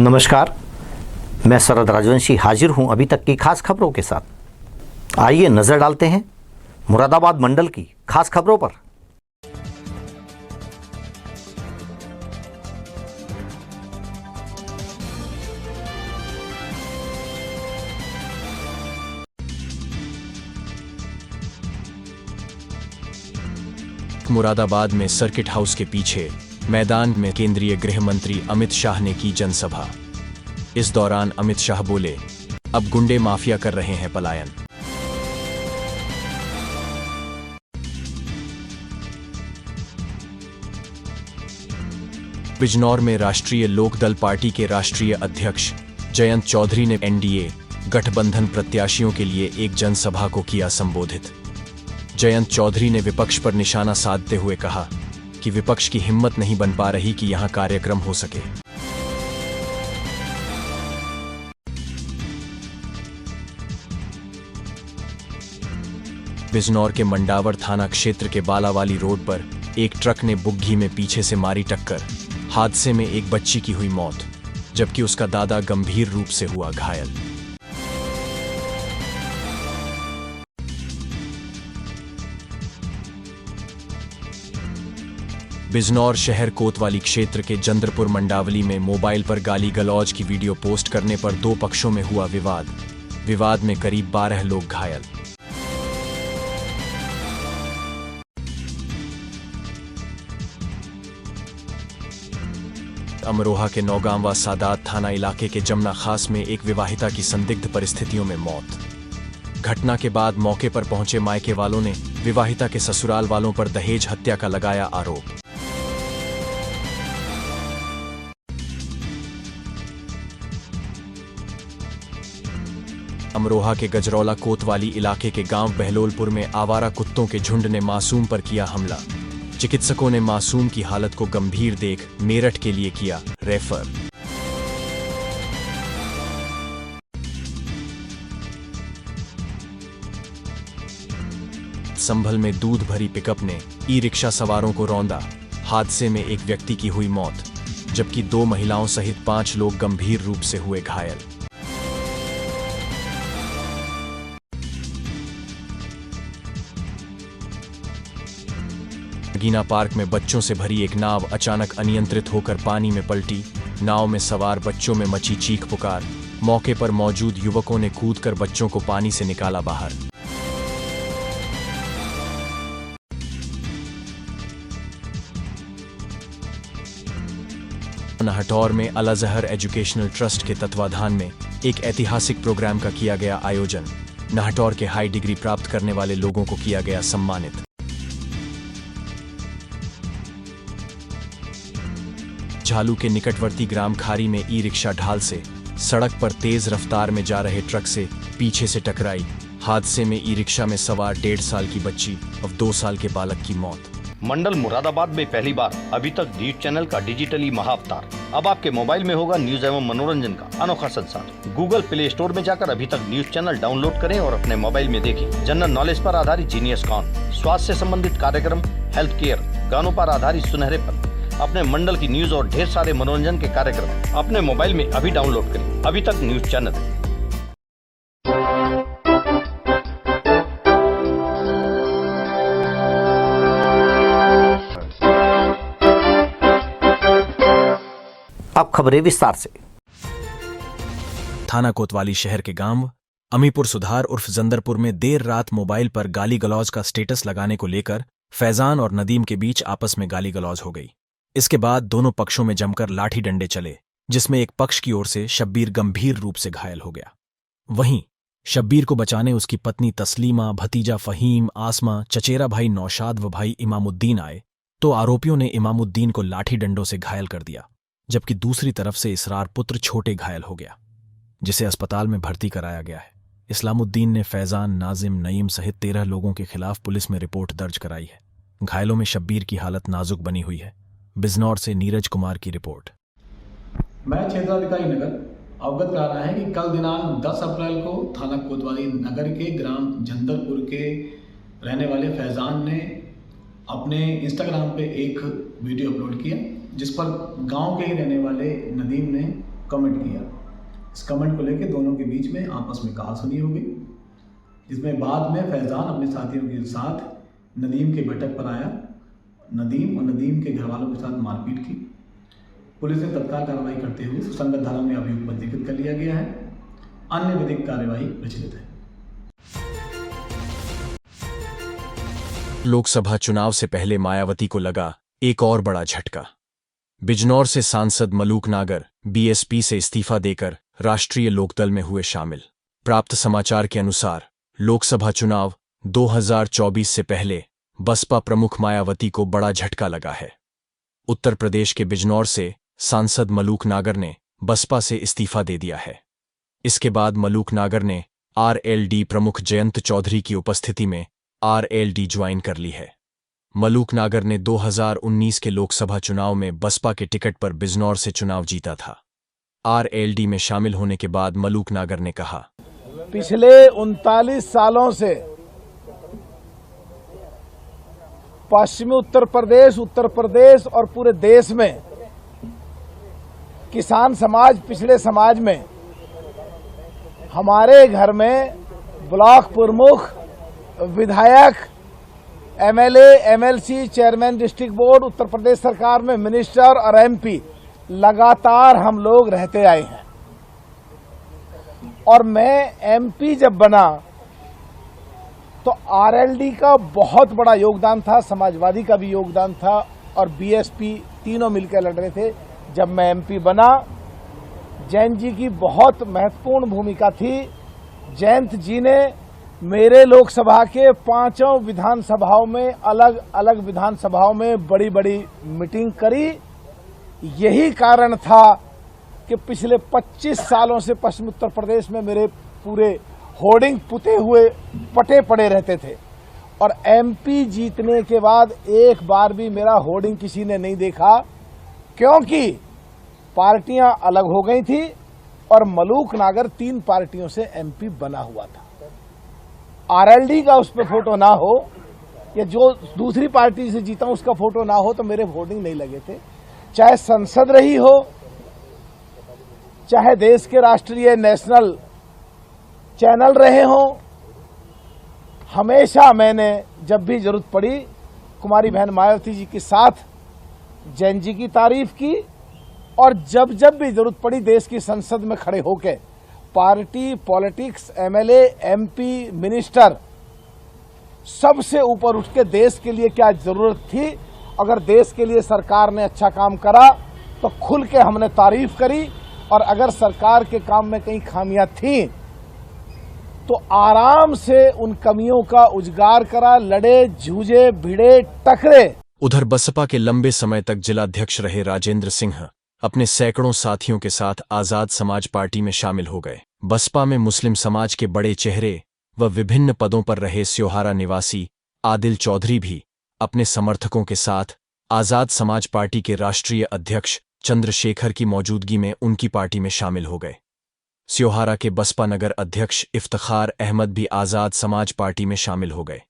नमस्कार, मैं शरद राजवंशी हाजिर हूं अभी तक की खास खबरों के साथ। आइए नजर डालते हैं मुरादाबाद मंडल की खास खबरों पर। मुरादाबाद में सर्किट हाउस के पीछे मैदान में केंद्रीय गृह मंत्री अमित शाह ने की जनसभा। इस दौरान अमित शाह बोले, अब गुंडे माफिया कर रहे हैं पलायन। बिजनौर में राष्ट्रीय लोकदल पार्टी के राष्ट्रीय अध्यक्ष जयंत चौधरी ने एनडीए गठबंधन प्रत्याशियों के लिए एक जनसभा को किया संबोधित। जयंत चौधरी ने विपक्ष पर निशाना साधते हुए कहा कि विपक्ष की हिम्मत नहीं बन पा रही कि यहां कार्यक्रम हो सके। बिजनौर के मंडावर थाना क्षेत्र के बालावाली रोड पर एक ट्रक ने बुग्गी में पीछे से मारी टक्कर। हादसे में एक बच्ची की हुई मौत, जबकि उसका दादा गंभीर रूप से हुआ घायल। बिजनौर शहर कोतवाली क्षेत्र के जंद्रपुर मंडावली में मोबाइल पर गाली गलौज की वीडियो पोस्ट करने पर दो पक्षों में हुआ विवाद। विवाद में करीब 12 लोग घायल। अमरोहा के नौगांवा सादात थाना इलाके के जमुना खास में एक विवाहिता की संदिग्ध परिस्थितियों में मौत। घटना के बाद मौके पर पहुंचे मायके वालों ने विवाहिता के ससुराल वालों पर दहेज हत्या का लगाया आरोप। अमरोहा के गजरौला कोतवाली इलाके के गांव बहलोलपुर में आवारा कुत्तों के झुंड ने मासूम पर किया हमला। चिकित्सकों ने मासूम की हालत को गंभीर देख मेरठ के लिए किया रेफर। संभल में दूध भरी पिकअप ने ई रिक्शा सवारों को रौंदा। हादसे में एक व्यक्ति की हुई मौत, जबकि 2 महिलाओं सहित 5 लोग गंभीर रूप से हुए घायल। नगीना पार्क में बच्चों से भरी एक नाव अचानक अनियंत्रित होकर पानी में पलटी। नाव में सवार बच्चों में मची चीख पुकार। मौके पर मौजूद युवकों ने कूदकर बच्चों को पानी से निकाला बाहर। नाहटौर में अल अज़हर एजुकेशनल ट्रस्ट के तत्वाधान में एक ऐतिहासिक प्रोग्राम का किया गया आयोजन। नाहटौर के हाई डिग्री प्राप्त करने वाले लोगों को किया गया सम्मानित। झालू के निकटवर्ती ग्राम खारी में ई रिक्शा ढाल से सड़क पर तेज रफ्तार में जा रहे ट्रक से पीछे से टकराई। हादसे में ई रिक्शा में सवार 1.5 साल की बच्ची और 2 साल के बालक की मौत। मंडल मुरादाबाद में पहली बार अभी तक न्यूज चैनल का डिजिटली महाअवतार अब आपके मोबाइल में होगा। न्यूज एवं मनोरंजन का अनोखा संसार। गूगल प्ले स्टोर में जाकर अभी तक न्यूज चैनल डाउनलोड करें और अपने मोबाइल में देखें। जनरल नॉलेज पर आधारित जीनियस कॉन, स्वास्थ्य से संबंधित कार्यक्रम, हेल्थ केयर, गानों पर आधारित सुनहरे पल, अपने मंडल की न्यूज और ढेर सारे मनोरंजन के कार्यक्रम अपने मोबाइल में अभी डाउनलोड करें। अभी तक न्यूज चैनल। अब खबरें विस्तार से। थाना कोतवाली शहर के गांव अमीपुर सुधार उर्फ जंदरपुर में देर रात मोबाइल पर गाली गलौज का स्टेटस लगाने को लेकर फैजान और नदीम के बीच आपस में गाली गलौज हो गई। इसके बाद दोनों पक्षों में जमकर लाठी डंडे चले, जिसमें एक पक्ष की ओर से शब्बीर गंभीर रूप से घायल हो गया। वहीं शब्बीर को बचाने उसकी पत्नी तस्लीमा, भतीजा फहीम, आसमा, चचेरा भाई नौशाद व भाई इमामुद्दीन आए तो आरोपियों ने इमामुद्दीन को लाठी डंडों से घायल कर दिया, जबकि दूसरी तरफ से इसरार पुत्र छोटे घायल हो गया, जिसे अस्पताल में भर्ती कराया गया है। इस्लामुद्दीन ने फैजान, नाजिम, नईम सहित 13 लोगों के खिलाफ पुलिस में रिपोर्ट दर्ज कराई है। घायलों में शब्बीर की हालत नाजुक बनी हुई है। बिजनौर से नीरज कुमार की रिपोर्ट। मैं क्षेत्राधिकारी नगर अवगत करा रहा है कि कल दिनांक 10 अप्रैल को थाना कोतवाली नगर के ग्राम जंदरपुर के रहने वाले फैजान ने अपने इंस्टाग्राम पे एक वीडियो अपलोड किया, जिस पर गांव के ही रहने वाले नदीम ने कमेंट किया। इस कमेंट को लेकर दोनों के बीच में आपस में कहासुनी हो गई, जिसमें बाद में फैज़ान अपने साथियों के साथ नदीम के बैठक पर आया। नदीम और नदीम के घर वालों के साथ मारपीट की। पुलिस ने तत्काल कार्रवाई करते हुए सुसंगत धारा में अभियुक्त पंजीकृत कर लिया गया है। अन्य विधिक कार्यवाही प्रचलित है। लोकसभा चुनाव से पहले मायावती को लगा एक और बड़ा झटका। बिजनौर से सांसद मलूक नागर बीएसपी से इस्तीफा देकर राष्ट्रीय लोकदल में हुए शामिल। प्राप्त समाचार के अनुसार लोकसभा चुनाव 2024 से पहले बसपा प्रमुख मायावती को बड़ा झटका लगा है। उत्तर प्रदेश के बिजनौर से सांसद मलूक नागर ने बसपा से इस्तीफा दे दिया है। इसके बाद मलूक नागर ने आरएलडी प्रमुख जयंत चौधरी की उपस्थिति में आरएलडी ज्वाइन कर ली है। मलूक नागर ने 2019 के लोकसभा चुनाव में बसपा के टिकट पर बिजनौर से चुनाव जीता था। आरएलडी में शामिल होने के बाद मलूक नागर ने कहा, पिछले 39 सालों से पश्चिमी उत्तर प्रदेश और पूरे देश में किसान समाज, पिछड़े समाज में हमारे घर में ब्लॉक प्रमुख, विधायक, MLA, MLC, chairman district board, Uttar Pradesh सरकार में मिनिस्टर और एमपी लगातार हम लोग रहते आए हैं। और मैं एमपी जब बना तो आरएलडी का बहुत बड़ा योगदान था, समाजवादी का भी योगदान था और बीएसपी तीनों मिलकर लड़ रहे थे। जब मैं एमपी बना, जयंत जी की बहुत महत्वपूर्ण भूमिका थी। जयंत जी ने मेरे लोकसभा के 5 विधानसभाओं में, अलग अलग विधानसभाओं में बड़ी बड़ी मीटिंग करी। यही कारण था कि पिछले 25 सालों से पश्चिम उत्तर प्रदेश में मेरे पूरे होर्डिंग पुते हुए पटे पड़े रहते थे और एमपी जीतने के बाद एक बार भी मेरा होर्डिंग किसी ने नहीं देखा, क्योंकि पार्टियां अलग हो गई थी और मलूक नागर 3 पार्टियों से एमपी बना हुआ था। आरएलडी का उस पर फोटो ना हो या जो दूसरी पार्टी से जीता उसका फोटो ना हो तो मेरे होर्डिंग नहीं लगे थे। चाहे संसद रही हो, चाहे देश के राष्ट्रीय नेशनल चैनल रहे हों, हमेशा मैंने जब भी जरूरत पड़ी कुमारी बहन मायावती जी के साथ जैन जी की तारीफ की और जब जब भी जरूरत पड़ी देश की संसद में खड़े होकर party, politics, MLA, MP, minister सबसे ऊपर उठ के देश के लिए क्या जरूरत थी, अगर देश के लिए सरकार ने अच्छा काम करा तो खुल के हमने तारीफ करी और अगर सरकार के काम में कहीं खामियां थीं तो आराम से उन कमियों का उजागर करा, लड़े, जूझे, भिड़े, टकरे। उधर बसपा के लंबे समय तक जिलाध्यक्ष रहे राजेंद्र सिंह अपने सैकड़ों साथियों के साथ आजाद समाज पार्टी में शामिल हो गए। बसपा में मुस्लिम समाज के बड़े चेहरे व विभिन्न पदों पर रहे स्योहारा निवासी आदिल चौधरी भी अपने समर्थकों के साथ आजाद समाज पार्टी के राष्ट्रीय अध्यक्ष चंद्रशेखर की मौजूदगी में उनकी पार्टी में शामिल हो गए। स्योहारा के बसपा नगर अध्यक्ष इफ्तिखार अहमद भी आजाद समाज पार्टी में शामिल हो गए।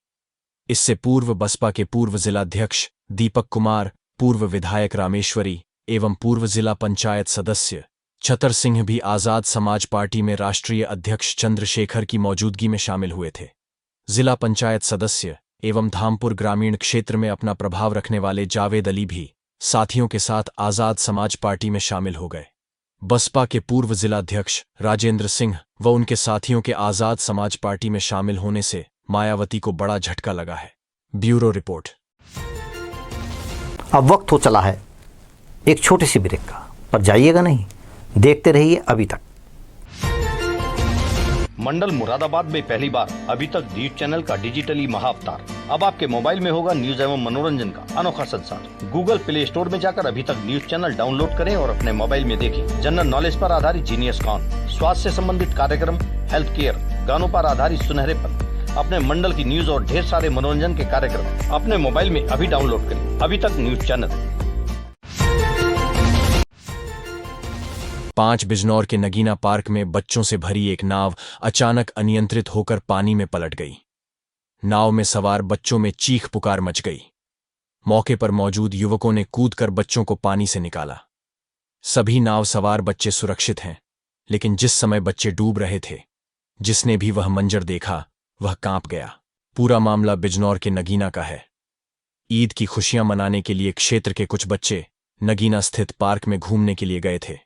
इससे पूर्व बसपा के पूर्व जिलाध्यक्ष दीपक कुमार, पूर्व विधायक रामेश्वरी एवं पूर्व जिला पंचायत सदस्य छतर सिंह भी आजाद समाज पार्टी में राष्ट्रीय अध्यक्ष चंद्रशेखर की मौजूदगी में शामिल हुए थे। जिला पंचायत सदस्य एवं धामपुर ग्रामीण क्षेत्र में अपना प्रभाव रखने वाले जावेद अली भी साथियों के साथ आजाद समाज पार्टी में शामिल हो गए। बसपा के पूर्व जिलाध्यक्ष राजेंद्र सिंह व उनके साथियों के आजाद समाज पार्टी में शामिल होने से मायावती को बड़ा झटका लगा है। Bureau report. अब वक्त हो चला है एक छोटे से ब्रेक का, पर जाइएगा नहीं, देखते रहिए अभी तक। मंडल मुरादाबाद में पहली बार अभी तक न्यूज चैनल का डिजिटली महाअवतार। अब आपके मोबाइल में होगा न्यूज एवं मनोरंजन का अनोखा संसार। गूगल प्ले स्टोर में जाकर अभी तक न्यूज चैनल डाउनलोड करें और अपने मोबाइल में देखें जनरल नॉलेज पर आधारित जीनियस कॉन, स्वास्थ्य से संबंधित कार्यक्रम, हेल्थ केयर, गानों पर आधारित सुनहरे पल, अपने मंडल की न्यूज और ढेर सारे मनोरंजन के कार्यक्रम अपने मोबाइल में अभी डाउनलोड करें। अभी तक न्यूज चैनल। 5 बिजनौर के नगीना पार्क में बच्चों से भरी एक नाव अचानक अनियंत्रित होकर पानी में पलट गई। नाव में सवार बच्चों में चीख पुकार मच गई। मौके पर मौजूद युवकों ने कूदकर बच्चों को पानी से निकाला। सभी नाव सवार बच्चे सुरक्षित हैं, लेकिन जिस समय बच्चे डूब रहे थे, जिसने भी वह मंजर देखा वह कांप गया। पूरा मामला बिजनौर के नगीना का है। ईद की खुशियां मनाने के लिए क्षेत्र के कुछ बच्चे नगीना स्थित पार्क में घूमने के लिए गए थे।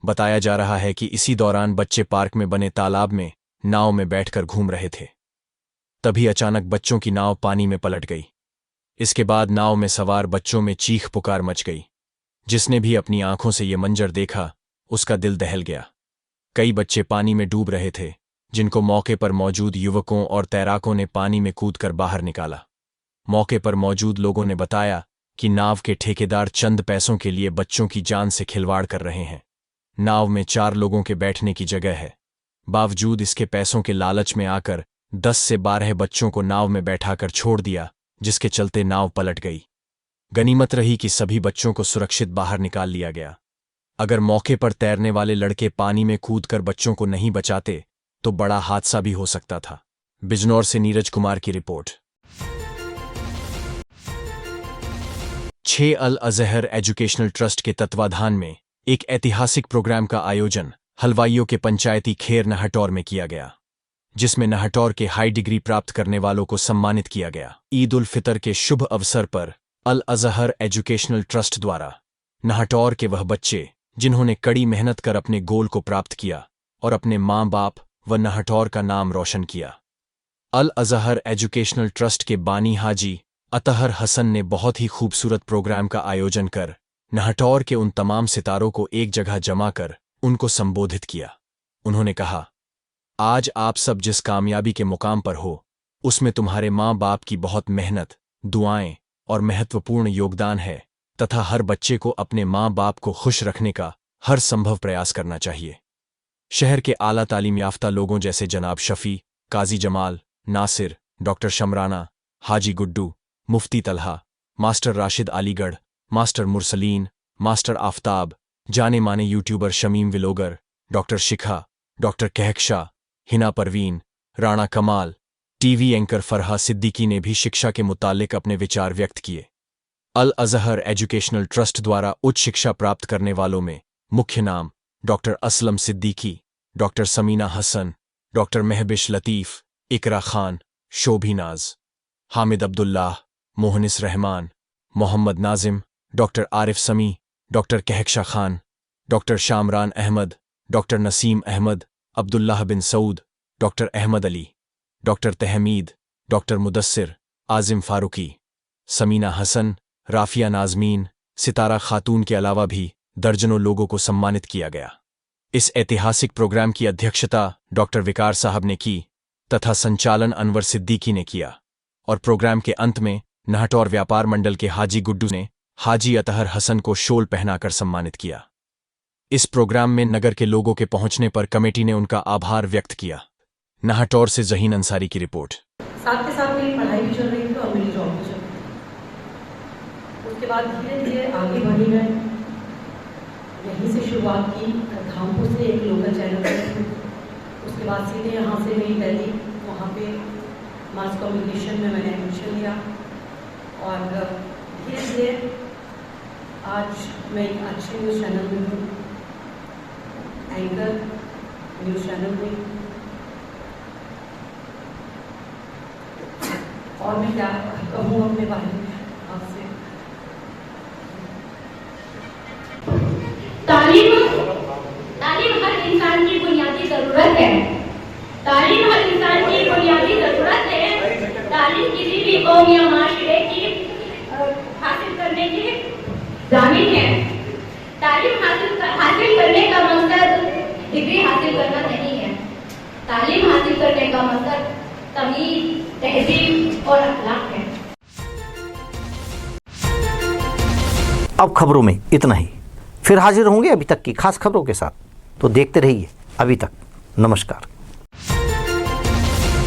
बताया जा रहा है कि इसी दौरान बच्चे पार्क में बने तालाब में नाव में बैठकर घूम रहे थे। तभी अचानक बच्चों की नाव पानी में पलट गई। इसके बाद नाव में सवार बच्चों में चीख पुकार मच गई। जिसने भी अपनी आंखों से ये मंजर देखा उसका दिल दहल गया। कई बच्चे पानी में डूब रहे थे, जिनको मौके पर मौजूद युवकों और तैराकों ने पानी में कूदकर बाहर निकाला। मौके पर मौजूद लोगों ने बताया कि नाव के ठेकेदार चंद पैसों के लिए बच्चों की जान से खिलवाड़ कर रहे हैं। नाव में 4 लोगों के बैठने की जगह है। बावजूद इसके पैसों के लालच में आकर 10 से 12 बच्चों को नाव में बैठाकर छोड़ दिया, जिसके चलते नाव पलट गई। गनीमत रही कि सभी बच्चों को सुरक्षित बाहर निकाल लिया गया। अगर मौके पर तैरने वाले लड़के पानी में कूदकर बच्चों को नहीं बचाते तो बड़ा हादसा भी हो सकता था। बिजनौर से नीरज कुमार की रिपोर्ट। 6 अल अजहर एजुकेशनल ट्रस्ट के तत्वाधान में एक ऐतिहासिक प्रोग्राम का आयोजन हलवाइयों के पंचायती खेर नहटौर में किया गया, जिसमें नहटौर के हाई डिग्री प्राप्त करने वालों को सम्मानित किया गया। ईद उल फितर के शुभ अवसर पर अल अजहर एजुकेशनल ट्रस्ट द्वारा नहटौर के वह बच्चे जिन्होंने कड़ी मेहनत कर अपने गोल को प्राप्त किया और अपने माँ बाप व नहटौर का नाम रोशन किया। अल अजहर एजुकेशनल ट्रस्ट के बानी हाजी अतहर हसन ने बहुत ही खूबसूरत प्रोग्राम का आयोजन कर नहटौर के उन तमाम सितारों को एक जगह जमा कर उनको संबोधित किया। उन्होंने कहा, आज आप सब जिस कामयाबी के मुकाम पर हो, उसमें तुम्हारे माँ बाप की बहुत मेहनत, दुआएं और महत्वपूर्ण योगदान है तथा हर बच्चे को अपने माँ बाप को खुश रखने का हर संभव प्रयास करना चाहिए। शहर के आला तालीम याफ्ता लोगों जैसे जनाब Shafi, Qazi Jamal, Nasir, doctor Shamrana, Haji Guddu, Mufti Talha, master Rashid Aligarh, master Mursaleen, master Aftab, जाने माने YouTuber Shamim vlogger, doctor Shikha, doctor Kahkasha, Hina Parveen, Rana Kamal, TV anchor Farha Siddiqui ने भी शिक्षा के मुतालिक अपने विचार व्यक्त किए। अल अजहर एजुकेशनल ट्रस्ट द्वारा उच्च शिक्षा प्राप्त करने वालों में मुख्य नाम doctor Aslam Siddiqui, doctor Samina Hasan, doctor Mahvish Latif, Iqra Khan, Shobhi Naaz, Hamid Abdullah, Mohnis Rahman, Mohammad Nazim, doctor Arif Sami, doctor Kahkasha Khan, doctor Shamran Ahmad, doctor Naseem Ahmad, Abdullah bin Saud, doctor Ahmad Ali, doctor Tahmeed, doctor Mudassir, Azim Farooqui, Samina Hasan, Rafia Nazmeen, Sitara Khatoon के अलावा भी दर्जनों लोगों को सम्मानित किया गया। इस ऐतिहासिक प्रोग्राम की अध्यक्षता डॉक्टर विकार साहब ने की तथा संचालन अनवर सिद्दीकी ने किया और प्रोग्राम के अंत में नहटौर व्यापार मंडल के हाजी गुड्डू ने हाजी अतहर हसन को शोल पहनाकर सम्मानित किया। इस प्रोग्राम में नगर के लोगों के पहुंचने पर कमेटी ने उनका आभार व्यक्त किया। नहटौर से जहीन अंसारी की रिपोर्ट। साथ के साथ मेरी पढ़ाई भी चल रही थी और मेरी जॉब भी चल रही थी। उसके बाद धीरे धीरे आगे बढ़ी गए। यहीं से शुरुआत की धामपुर से एक लोकल चैनल पर। उसके बाद सीधे यहाँ से मेरी दिल्ली, वहाँ पे मास कम्युनिकेशन में मैंने एडमिशन लिया और धीरे धीरे आज मैं एक अच्छे न्यूज़ चैनल में हूँ, एंकर न्यूज़ चैनल में। और मैं क्या कहूँ अपने बारे में आपसे। तालीम हर इंसान की बुनियादी ज़रूरत है। तालीम हर इंसान की बुनियादी ज़रूरत है। तालीम किसी भी कौम या माशरे की हासिल करने की ज़ामिन है। तालीम हासिल करने का मकसद डिग्री हासिल करना नहीं है। तालीम हासिल करने का मकसद तमीज़, तहजीब और अखलाक है। अब खबरों में इतना ही। फिर हाजिर होंगे अभी तक की खास खबरों के साथ, तो देखते रहिए अभी तक। नमस्कार।